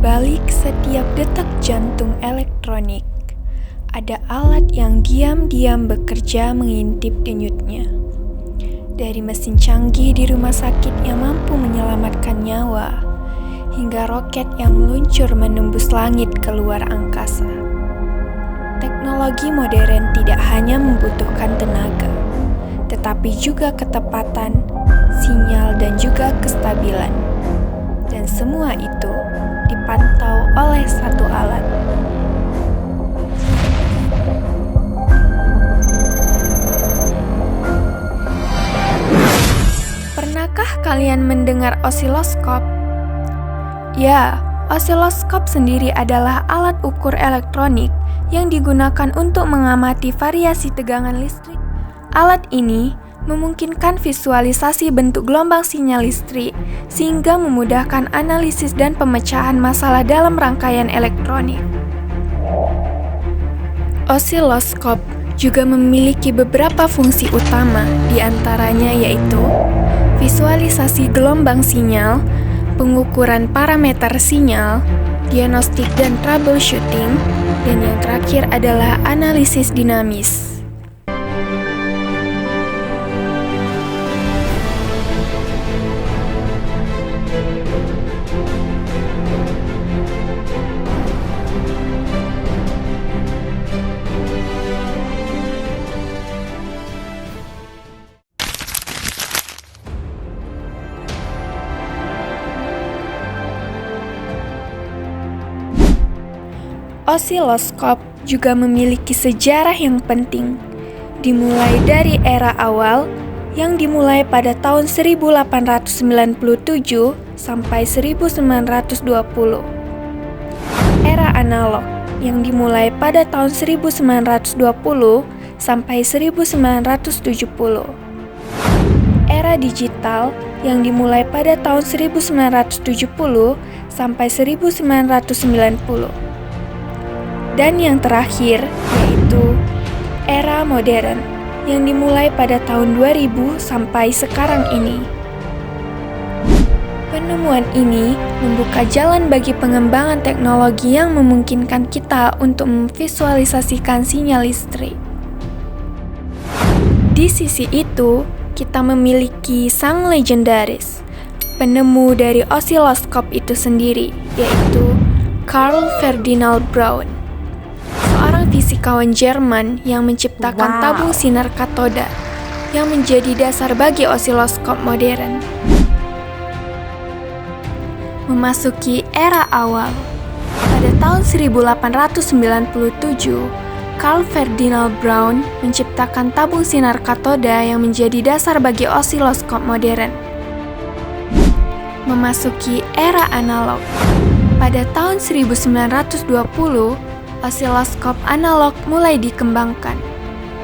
balik setiap detak jantung elektronik, ada alat yang diam-diam bekerja mengintip denyutnya. Dari mesin canggih di rumah sakit yang mampu menyelamatkan nyawa, hingga roket yang meluncur menembus langit ke luar angkasa. Teknologi modern tidak hanya membutuhkan tenaga, tetapi juga ketepatan, sinyal, dan juga kestabilan. Dan semua itu dipantau oleh satu alat. Pernahkah kalian mendengar osiloskop? Ya, osiloskop sendiri adalah alat ukur elektronik yang digunakan untuk mengamati variasi tegangan listrik. Alat ini memungkinkan visualisasi bentuk gelombang sinyal listrik sehingga memudahkan analisis dan pemecahan masalah dalam rangkaian elektronik. Osiloskop juga memiliki beberapa fungsi utama, di antaranya yaitu visualisasi gelombang sinyal, pengukuran parameter sinyal, diagnostik dan troubleshooting, dan yang terakhir adalah analisis dinamis. Osiloskop juga memiliki sejarah yang penting, dimulai dari era awal yang dimulai pada tahun 1897 sampai 1920. Era analog yang dimulai pada tahun 1920 sampai 1970. Era digital yang dimulai pada tahun 1970 sampai 1990. Dan yang terakhir yaitu era modern yang dimulai pada tahun 2000 sampai sekarang ini. Penemuan ini membuka jalan bagi pengembangan teknologi yang memungkinkan kita untuk memvisualisasikan sinyal listrik. Di sisi itu, kita memiliki sang legendaris, penemu dari osiloskop itu sendiri, yaitu Carl Ferdinand Braun, seorang fisikawan Jerman yang menciptakan tabung sinar katoda yang menjadi dasar bagi osiloskop modern. Memasuki era awal, pada tahun 1897, Carl Ferdinand Braun menciptakan tabung sinar katoda yang menjadi dasar bagi osiloskop modern. Memasuki era analog, pada tahun 1920, osiloskop analog mulai dikembangkan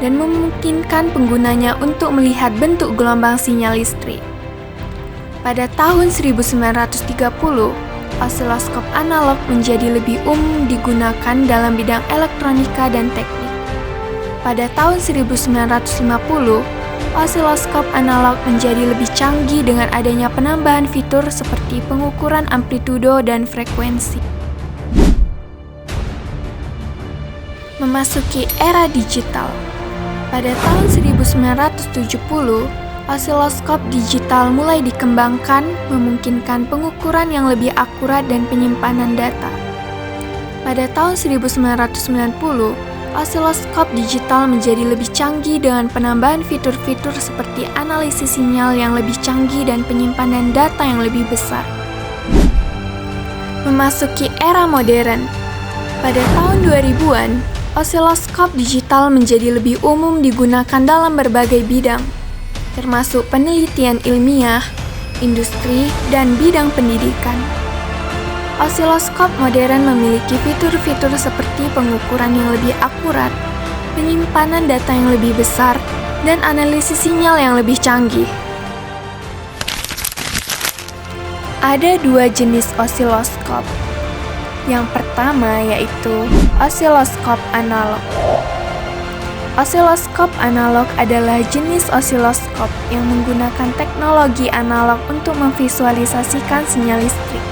dan memungkinkan penggunanya untuk melihat bentuk gelombang sinyal listrik. Pada tahun 1930, osiloskop analog menjadi lebih umum digunakan dalam bidang elektronika dan teknik. Pada tahun 1950, osiloskop analog menjadi lebih canggih dengan adanya penambahan fitur seperti pengukuran amplitudo dan frekuensi. Memasuki era digital. Pada tahun 1970, osiloskop digital mulai dikembangkan, memungkinkan pengukuran yang lebih akurat dan penyimpanan data. Pada tahun 1990, osiloskop digital menjadi lebih canggih dengan penambahan fitur-fitur seperti analisis sinyal yang lebih canggih dan penyimpanan data yang lebih besar. Memasuki era modern. Pada tahun 2000-an, osiloskop digital menjadi lebih umum digunakan dalam berbagai bidang, termasuk penelitian ilmiah, industri, dan bidang pendidikan. Osiloskop modern memiliki fitur-fitur seperti pengukuran yang lebih akurat, penyimpanan data yang lebih besar, dan analisis sinyal yang lebih canggih. Ada dua jenis osiloskop. Yang pertama yaitu osiloskop analog. Osiloskop analog adalah jenis osiloskop yang menggunakan teknologi analog untuk memvisualisasikan sinyal listrik.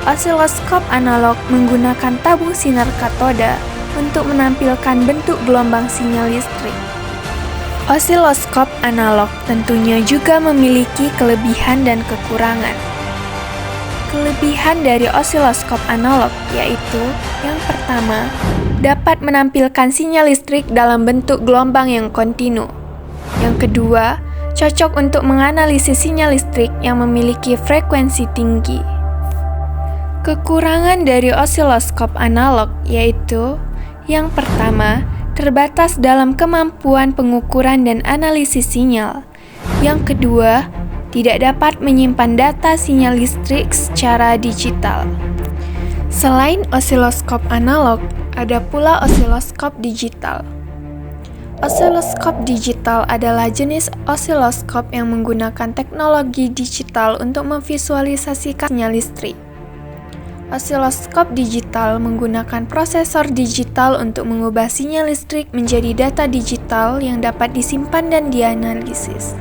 osiloskop analog menggunakan tabung sinar katoda untuk menampilkan bentuk gelombang sinyal listrik. Osiloskop analog tentunya juga memiliki kelebihan dan kekurangan. Kelebihan dari osiloskop analog yaitu yang pertama, dapat menampilkan sinyal listrik dalam bentuk gelombang yang kontinu. Yang kedua, cocok untuk menganalisis sinyal listrik yang memiliki frekuensi tinggi. Kekurangan dari osiloskop analog yaitu yang pertama, terbatas dalam kemampuan pengukuran dan analisis sinyal. Yang kedua, tidak dapat menyimpan data sinyal listrik secara digital. Selain osiloskop analog, ada pula osiloskop digital. Osiloskop digital adalah jenis osiloskop yang menggunakan teknologi digital untuk memvisualisasikan sinyal listrik. Osiloskop digital menggunakan prosesor digital untuk mengubah sinyal listrik menjadi data digital yang dapat disimpan dan dianalisis.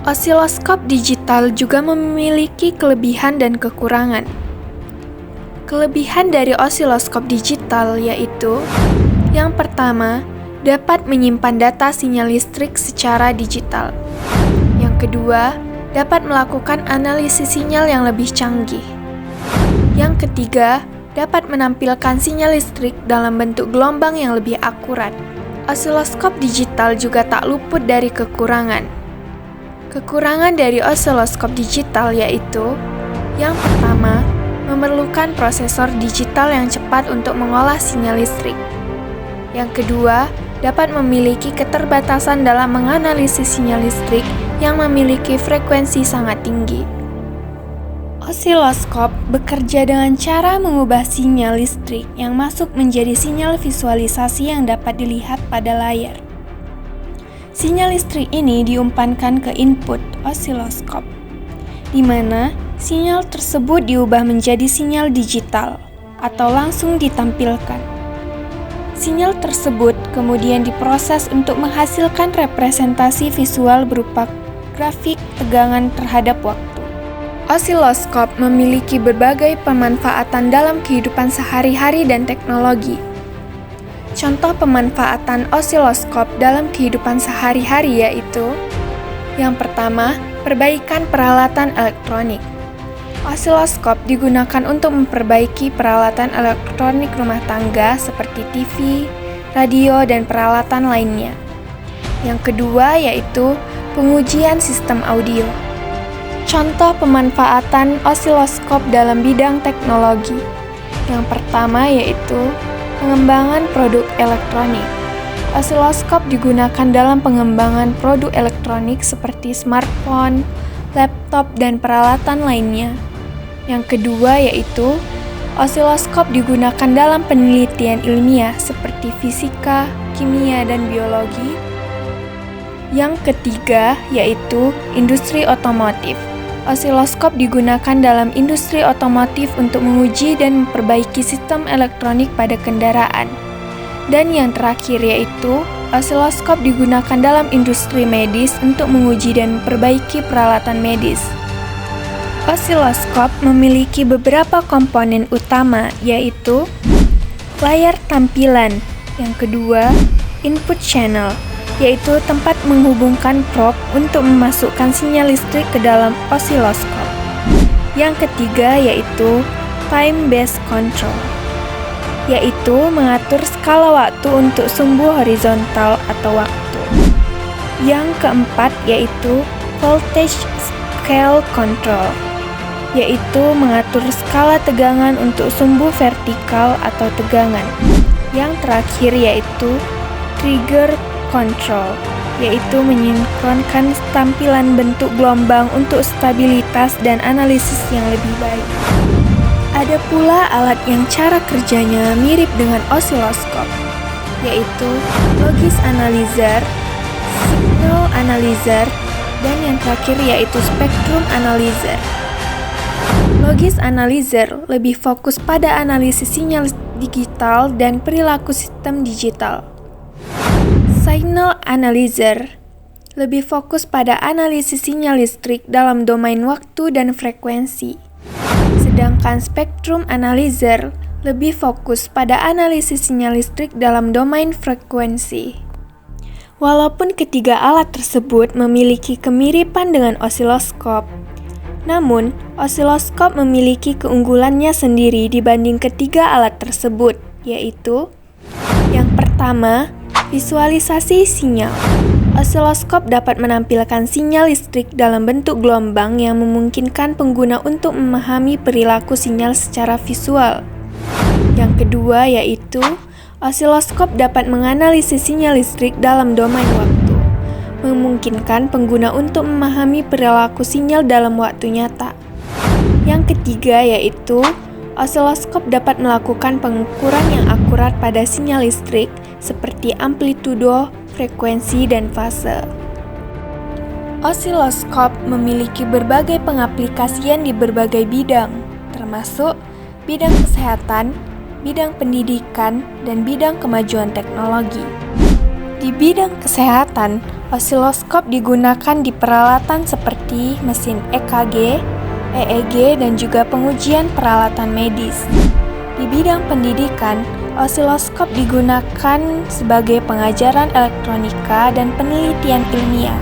Osiloskop digital juga memiliki kelebihan dan kekurangan. Kelebihan dari osiloskop digital yaitu yang pertama, dapat menyimpan data sinyal listrik secara digital. Yang kedua, dapat melakukan analisis sinyal yang lebih canggih. Yang ketiga, dapat menampilkan sinyal listrik dalam bentuk gelombang yang lebih akurat. Osiloskop digital juga tak luput dari kekurangan. Kekurangan dari osiloskop digital yaitu yang pertama, memerlukan prosesor digital yang cepat untuk mengolah sinyal listrik. Yang kedua, dapat memiliki keterbatasan dalam menganalisis sinyal listrik yang memiliki frekuensi sangat tinggi. Osiloskop bekerja dengan cara mengubah sinyal listrik yang masuk menjadi sinyal visualisasi yang dapat dilihat pada layar. Sinyal listrik ini diumpankan ke input osiloskop, di mana sinyal tersebut diubah menjadi sinyal digital atau langsung ditampilkan. Sinyal tersebut kemudian diproses untuk menghasilkan representasi visual berupa grafik tegangan terhadap waktu. Osiloskop memiliki berbagai pemanfaatan dalam kehidupan sehari-hari dan teknologi. Contoh pemanfaatan osiloskop dalam kehidupan sehari-hari yaitu yang pertama, perbaikan peralatan elektronik. Osiloskop digunakan untuk memperbaiki peralatan elektronik rumah tangga seperti TV, radio, dan peralatan lainnya. Yang kedua yaitu pengujian sistem audio. Contoh pemanfaatan osiloskop dalam bidang teknologi. Yang pertama yaitu pengembangan produk elektronik. Osiloskop digunakan dalam pengembangan produk elektronik seperti smartphone, laptop, dan peralatan lainnya. Yang kedua yaitu osiloskop digunakan dalam penelitian ilmiah seperti fisika, kimia, dan biologi. Yang ketiga yaitu industri otomotif. Osiloskop digunakan dalam industri otomotif untuk menguji dan memperbaiki sistem elektronik pada kendaraan. Dan yang terakhir yaitu osiloskop digunakan dalam industri medis untuk menguji dan memperbaiki peralatan medis. Osiloskop memiliki beberapa komponen utama yaitu layar tampilan, yang kedua input channel, yaitu tempat menghubungkan probe untuk memasukkan sinyal listrik ke dalam osiloskop. Yang ketiga yaitu time-based control, yaitu mengatur skala waktu untuk sumbu horizontal atau waktu. Yang keempat yaitu voltage scale control, yaitu mengatur skala tegangan untuk sumbu vertikal atau tegangan. Yang terakhir yaitu trigger control, yaitu menyinkronkan tampilan bentuk gelombang untuk stabilitas dan analisis yang lebih baik. Ada pula alat yang cara kerjanya mirip dengan osiloskop, yaitu logis analyzer, signal analyzer, dan yang terakhir yaitu spektrum analyzer. Logis analyzer lebih fokus pada analisis sinyal digital dan perilaku sistem digital. Signal analyzer lebih fokus pada analisis sinyal listrik dalam domain waktu dan frekuensi. Sedangkan spektrum analyzer lebih fokus pada analisis sinyal listrik dalam domain frekuensi. Walaupun ketiga alat tersebut memiliki kemiripan dengan osiloskop, namun osiloskop memiliki keunggulannya sendiri dibanding ketiga alat tersebut, yaitu yang pertama, visualisasi sinyal. Osiloskop dapat menampilkan sinyal listrik dalam bentuk gelombang yang memungkinkan pengguna untuk memahami perilaku sinyal secara visual. Yang kedua yaitu osiloskop dapat menganalisis sinyal listrik dalam domain waktu, memungkinkan pengguna untuk memahami perilaku sinyal dalam waktu nyata. Yang ketiga yaitu osiloskop dapat melakukan pengukuran yang akurat pada sinyal listrik seperti amplitudo, frekuensi, dan fase. Osiloskop memiliki berbagai pengaplikasian di berbagai bidang, termasuk bidang kesehatan, bidang pendidikan, dan bidang kemajuan teknologi. Di bidang kesehatan, osiloskop digunakan di peralatan seperti mesin EKG, EEG, dan juga pengujian peralatan medis. Di bidang pendidikan, osiloskop digunakan sebagai pengajaran elektronika dan penelitian ilmiah.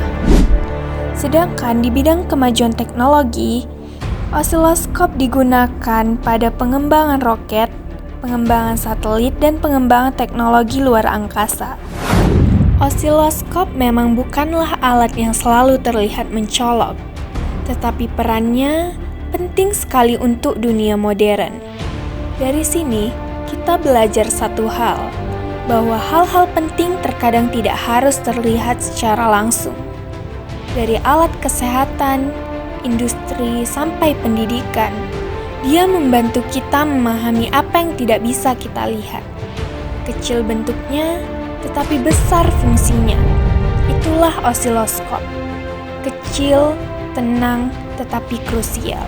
Sedangkan di bidang kemajuan teknologi, osiloskop digunakan pada pengembangan roket, pengembangan satelit, dan pengembangan teknologi luar angkasa. Osiloskop memang bukanlah alat yang selalu terlihat mencolok, tetapi perannya penting sekali untuk dunia modern. Dari sini, kita belajar satu hal, bahwa hal-hal penting terkadang tidak harus terlihat secara langsung. Dari alat kesehatan, industri, sampai pendidikan, dia membantu kita memahami apa yang tidak bisa kita lihat. Kecil bentuknya, tetapi besar fungsinya. Itulah osiloskop. Kecil, tenang, tetapi krusial.